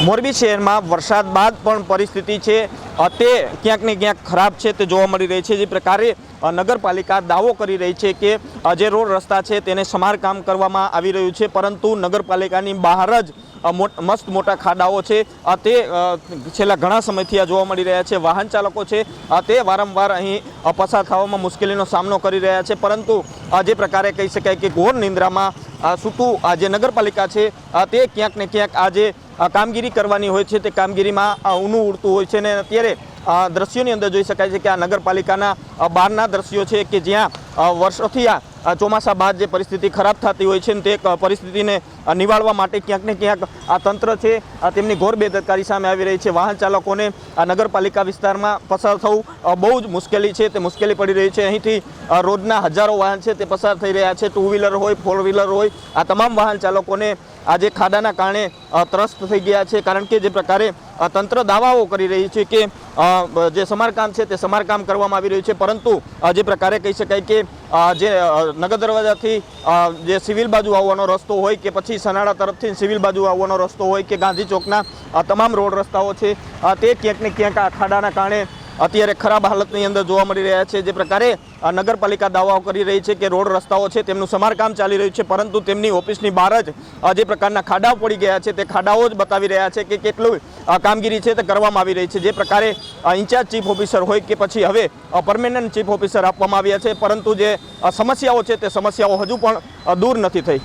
મોરબી શહેરમાં વરસાદ બાદ પણ પરિસ્થિતિ છે તે ક્યાંક ને ક્યાંક ખરાબ છે તે જોવા મળી રહી છે। જે પ્રકારે નગરપાલિકા દાવો કરી રહી છે કે જે રોડ રસ્તા છે તેને સમારકામ કરવામાં આવી રહ્યું છે, પરંતુ નગરપાલિકાની બહાર જ મસ્ત મોટા ખાડાઓ છે તે છેલ્લા ઘણા સમયથી આ જોવા મળી રહ્યા છે। વાહન ચાલકો છે તે વારંવાર અહીં પસાર થવામાં મુશ્કેલીનો સામનો કરી રહ્યા છે, પરંતુ જે પ્રકારે કહી શકાય કે ઘોર નિંદ્રામાં સૂતું જે નગરપાલિકા છે તે ક્યાંક ને ક્યાંક આજે કામગીરી કરવાની હોય છે તે કામગીરીમાં ઊનું ઉડતું હોય છે। ને અત્યારે દ્રશ્યોની અંદર જોઈ શકાય છે કે આ નગરપાલિકાના બહારના દ્રશ્યો છે કે જ્યાં વર્ષોથી આ ચોમાસા બાદ જે પરિસ્થિતિ ખરાબ થતી હોય છે ને તે પરિસ્થિતિને નિવારવા માટે ક્યાંક ને ક્યાંક આ તંત્ર છે તેમની ઘોર બેદરકારી સામે આવી રહી છે। વાહન ચાલકોને આ નગરપાલિકા વિસ્તારમાં પસાર થવું બહુ જ મુશ્કેલી છે, તે મુશ્કેલી પડી રહી છે। અહીંથી રોજના હજારો વાહન છે તે પસાર થઈ રહ્યા છે, 2 વ્હીલર હોય 4 વ્હીલર હોય, આ તમામ વાહન ચાલકોને આજે ખાડાના કારણે ત્રસ્ત થઈ ગયા છે, કારણ કે જે પ્રકારે તંત્ર દાવાઓ કરી રહી છે કે જે સમારકામ છે તે સમારકામ કરવામાં આવી રહ્યું છે, પરંતુ જે પ્રકારે કહી શકાય કે જે નગર દરવાજાથી જે સિવિલ બાજુ આવવાનો રસ્તો હોય કે પછી સનાળા તરફથી સિવિલ બાજુ આવવાનો રસ્તો હોય કે ગાંધી ચોકના તમામ રોડ રસ્તાઓ છે તે ક્યાંક ને ક્યાંક આ ખાડાના કારણે અત્યારે ખરાબ હાલતની અંદર જોવા મળી રહ્યા છે। જે પ્રકારે નગરપાલિકા દાવાઓ કરી રહી છે કે રોડ રસ્તાઓ છે તેમનું સમારકામ ચાલી રહ્યું છે, પરંતુ તેમની ઓફિસની બહાર જ જે પ્રકારના ખાડાઓ પડી ગયા છે તે ખાડાઓ જ બતાવી રહ્યા છે કે કેટલું કામગીરી છે તે કરવામાં આવી રહી છે। જે પ્રકારે ઇન્ચાર્જ ચીફ ઓફિસર હોય કે પછી હવે પરમેનન્ટ ચીફ ઓફિસર આપવામાં આવ્યા છે, પરંતુ જે સમસ્યાઓ છે તે સમસ્યાઓ હજુ પણ દૂર નથી થઈ।